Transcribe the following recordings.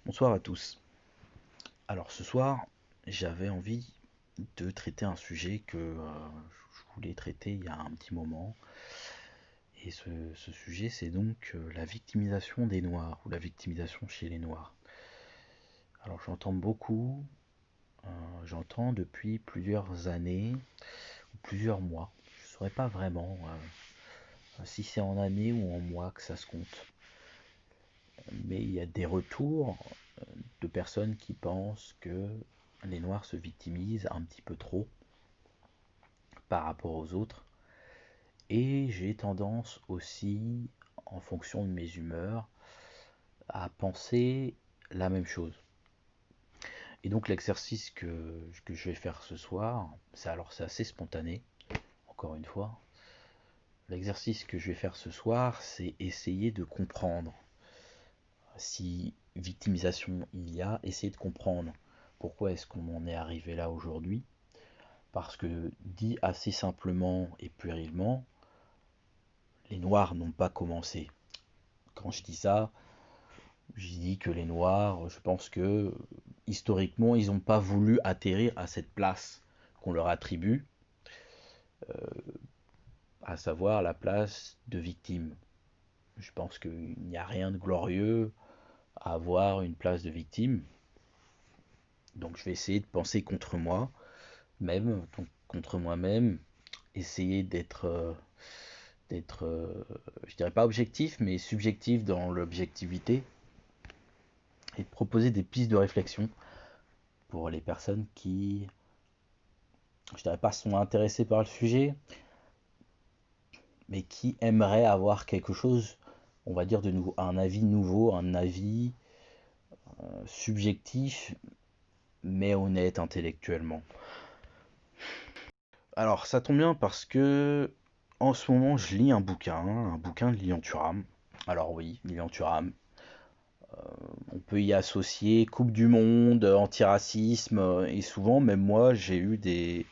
Bonsoir à tous. Alors ce soir, j'avais envie de traiter un sujet que je voulais traiter il y a un petit moment. Et ce sujet, c'est donc la victimisation des Noirs, ou la victimisation chez les Noirs. Alors j'entends beaucoup, j'entends depuis plusieurs années, ou plusieurs mois. Je ne saurais pas vraiment si c'est en années ou en mois que ça se compte. Mais il y a des retours de personnes qui pensent que les Noirs se victimisent un petit peu trop par rapport aux autres. Et j'ai tendance aussi, en fonction de mes humeurs, à penser la même chose. Et donc l'exercice que je vais faire ce soir, c'est assez spontané, encore une fois. L'exercice que je vais faire ce soir, c'est essayer de comprendre si victimisation il y a, essayer de comprendre pourquoi est-ce qu'on en est arrivé là aujourd'hui. Parce que dit assez simplement et puérilement, les Noirs n'ont pas commencé. Quand je dis ça, je dis que les Noirs, je pense que historiquement, ils n'ont pas voulu atterrir à cette place qu'on leur attribue, à savoir la place de victime. Je pense qu'il n'y a rien de glorieux à avoir une place de victime. Donc je vais essayer de penser contre moi, même, donc contre moi-même, essayer d'être, je dirais pas objectif, mais subjectif dans l'objectivité, et de proposer des pistes de réflexion pour les personnes qui, je dirais pas sont intéressées par le sujet, mais qui aimeraient avoir quelque chose, on va dire de nouveau, un avis nouveau, un avis subjectif, mais honnête intellectuellement. Alors ça tombe bien parce que en ce moment je lis un bouquin de Lilian Thuram. Alors oui, Lilian Thuram, on peut y associer Coupe du Monde, antiracisme, et souvent, même moi, j'ai eu des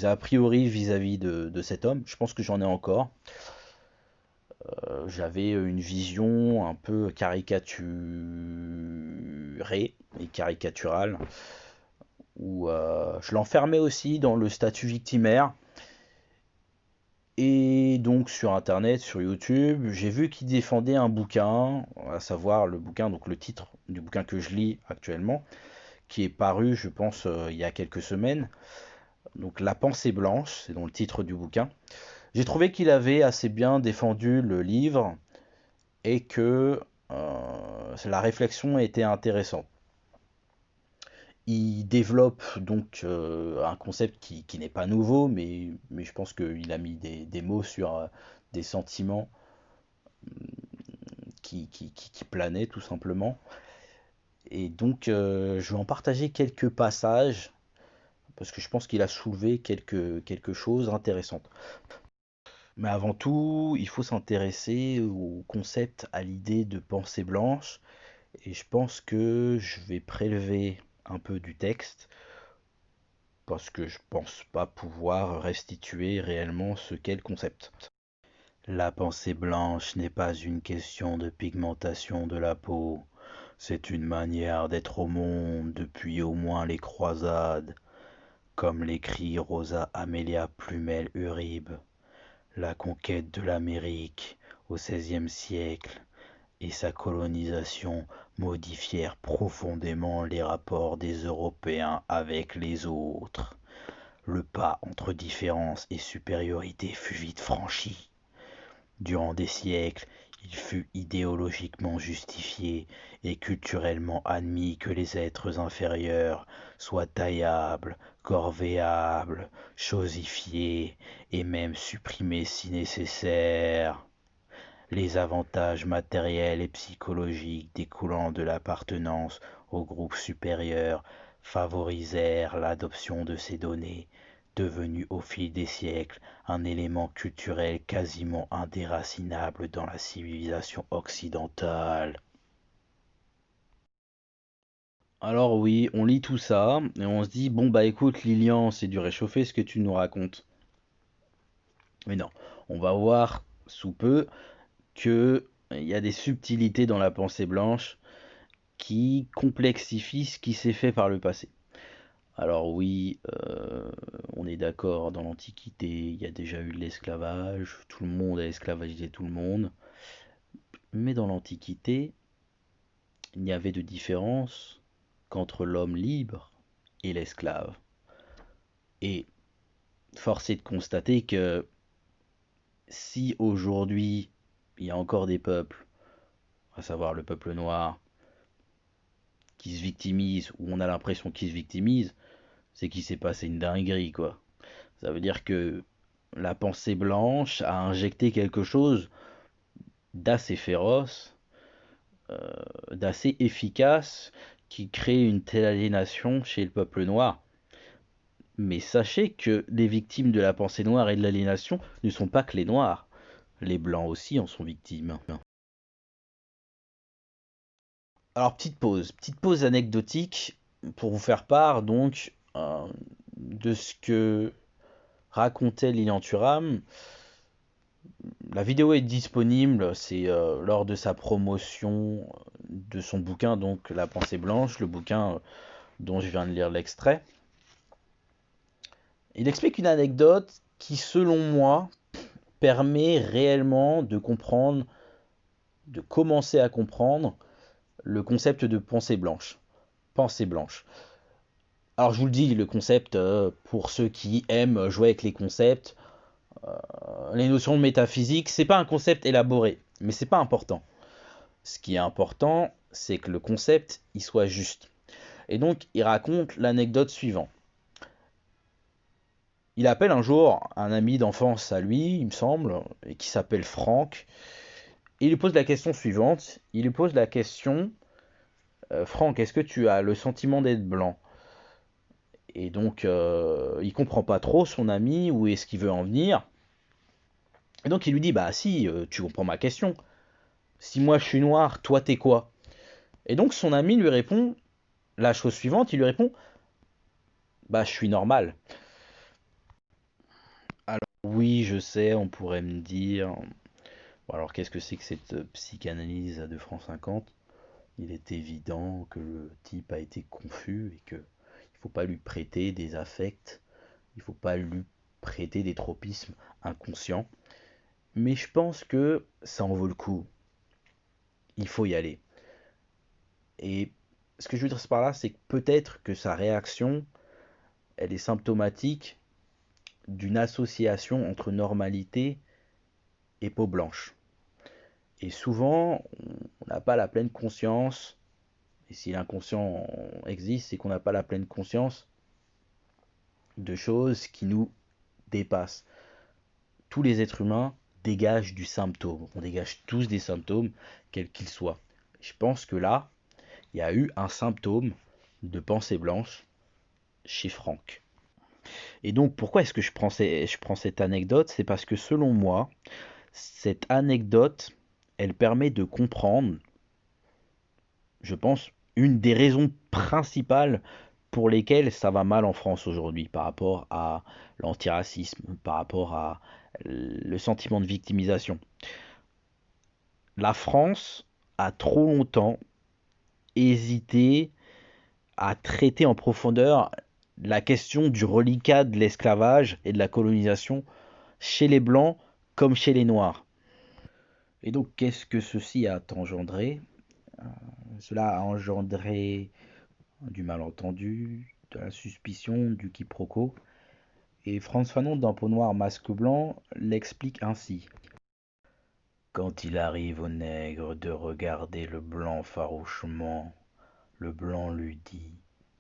a priori vis-à-vis de cet homme. Je pense que j'en ai encore. J'avais une vision un peu caricaturée et caricaturale, où je l'enfermais aussi dans le statut victimaire. Et donc sur internet, sur YouTube, j'ai vu qu'il défendait un bouquin, à savoir le bouquin, donc le titre du bouquin que je lis actuellement, qui est paru, je pense, il y a quelques semaines. Donc La pensée blanche, c'est dans le titre du bouquin. J'ai trouvé qu'il avait assez bien défendu le livre et que la réflexion était intéressante. Il développe donc un concept qui n'est pas nouveau, mais je pense qu'il a mis des mots sur des sentiments qui planaient tout simplement. Et donc je vais en partager quelques passages parce que je pense qu'il a soulevé quelque chose d'intéressant. Mais avant tout, il faut s'intéresser au concept, à l'idée de pensée blanche. Et je pense que je vais prélever un peu du texte parce que je pense pas pouvoir restituer réellement ce qu'est le concept. La pensée blanche n'est pas une question de pigmentation de la peau, c'est une manière d'être au monde depuis au moins les croisades, comme l'écrit Rosa Amelia Plumel Uribe. La conquête de l'Amérique au XVIe siècle et sa colonisation modifièrent profondément les rapports des Européens avec les autres. Le pas entre différence et supériorité fut vite franchi. Durant des siècles, il fut idéologiquement justifié et culturellement admis que les êtres inférieurs soient taillables, corvéables, chosifiés et même supprimés si nécessaire. Les avantages matériels et psychologiques découlant de l'appartenance au groupe supérieur favorisèrent l'adoption de ces données, devenues au fil des siècles un élément culturel quasiment indéracinable dans la civilisation occidentale. Alors oui, on lit tout ça et on se dit bon bah écoute Lilian, c'est du réchauffé ce que tu nous racontes. Mais non, on va voir sous peu que il y a des subtilités dans la pensée blanche qui complexifie ce qui s'est fait par le passé. Alors oui, on est d'accord, dans l'Antiquité, il y a déjà eu de l'esclavage, tout le monde a esclavagisé tout le monde, mais dans l'Antiquité, il n'y avait de différence qu'entre l'homme libre et l'esclave. Et force est de constater que si aujourd'hui il y a encore des peuples, à savoir le peuple noir, qui se victimisent, ou on a l'impression qu'ils se victimisent, c'est qu'il s'est passé une dinguerie, quoi. Ça veut dire que la pensée blanche a injecté quelque chose d'assez féroce, d'assez efficace, qui crée une telle aliénation chez le peuple noir. Mais sachez que les victimes de la pensée noire et de l'aliénation ne sont pas que les noirs. Les blancs aussi en sont victimes. Alors petite pause anecdotique pour vous faire part donc de ce que racontait Lilian Thuram. La vidéo est disponible, c'est lors de sa promotion de son bouquin, donc La pensée blanche, le bouquin dont je viens de lire l'extrait. Il explique une anecdote qui, selon moi, permet réellement de comprendre, de commencer à comprendre le concept de pensée blanche. Pensée blanche. Alors je vous le dis, le concept, pour ceux qui aiment jouer avec les concepts, les notions de métaphysique, c'est pas un concept élaboré, mais c'est pas important. Ce qui est important, c'est que le concept, il soit juste. Et donc, il raconte l'anecdote suivante. Il appelle un jour un ami d'enfance à lui, il me semble, et qui s'appelle Franck. Et il lui pose la question suivante. Il lui pose la question, Franck, est-ce que tu as le sentiment d'être blanc? Et donc, il comprend pas trop son ami, où est-ce qu'il veut en venir. Et donc, il lui dit, bah si, tu comprends ma question. Si moi je suis noir, toi t'es quoi? Et donc, son ami lui répond la chose suivante, il lui répond, bah je suis normal. Alors oui, je sais, on pourrait me dire, bon, alors qu'est-ce que c'est que cette psychanalyse à 2 francs 50? Il est évident que le type a été confus et que il faut pas lui prêter des affects, il faut pas lui prêter des tropismes inconscients. Mais je pense que ça en vaut le coup. Il faut y aller. Et ce que je veux dire par là, c'est que peut-être que sa réaction, elle est symptomatique d'une association entre normalité et peau blanche. Et souvent, on n'a pas la pleine conscience, et si l'inconscient existe, c'est qu'on n'a pas la pleine conscience de choses qui nous dépassent. Tous les êtres humains dégagent du symptôme. On dégage tous des symptômes, quels qu'ils soient. Je pense que là, il y a eu un symptôme de pensée blanche chez Franck. Et donc, pourquoi est-ce que je prends cette anecdote? C'est parce que selon moi, cette anecdote, elle permet de comprendre, je pense, une des raisons principales pour lesquelles ça va mal en France aujourd'hui par rapport à l'antiracisme, par rapport à le sentiment de victimisation. La France a trop longtemps hésité à traiter en profondeur la question du reliquat de l'esclavage et de la colonisation chez les Blancs comme chez les Noirs. Et donc, qu'est-ce que ceci a engendré? Cela a engendré du malentendu, de la suspicion, du quiproquo. Et Frantz Fanon dans Peau noire, masque blanc l'explique ainsi. Quand il arrive au nègre de regarder le blanc farouchement, le blanc lui dit,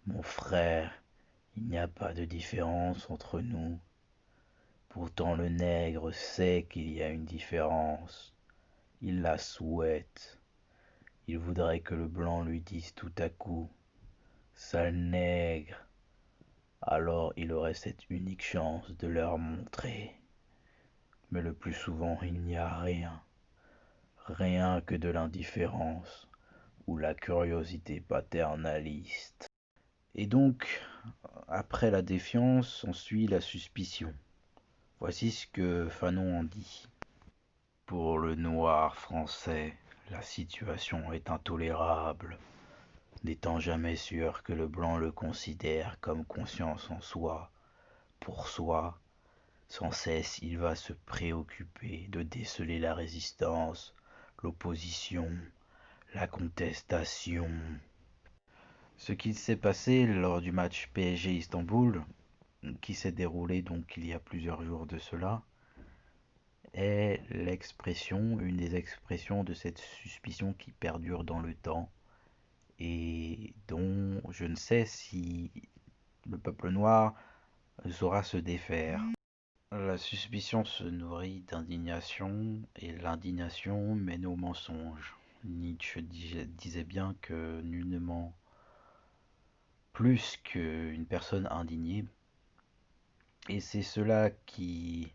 mon frère, il n'y a pas de différence entre nous. Pourtant le nègre sait qu'il y a une différence. Il la souhaite. Il voudrait que le blanc lui dise tout à coup, sale nègre. Alors il aurait cette unique chance de leur montrer. Mais le plus souvent il n'y a rien. Rien que de l'indifférence ou la curiosité paternaliste. Et donc, après la défiance, s'ensuit la suspicion. Voici ce que Fanon en dit. Pour le noir français, la situation est intolérable. n'étant jamais sûr que le blanc le considère comme conscience en soi, pour soi. Sans cesse, il va se préoccuper de déceler la résistance, l'opposition, la contestation. Ce qui s'est passé lors du match PSG Istanbul, qui s'est déroulé donc il y a plusieurs jours de cela, est une des expressions de cette suspicion qui perdure dans le temps et dont je ne sais si le peuple noir saura se défaire. La suspicion se nourrit d'indignation et l'indignation mène au mensonge. Nietzsche disait bien que nullement plus qu'une personne indignée, et c'est cela qui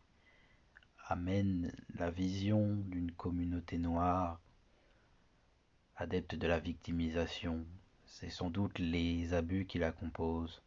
amène la vision d'une communauté noire adepte de la victimisation. C'est sans doute les abus qui la composent.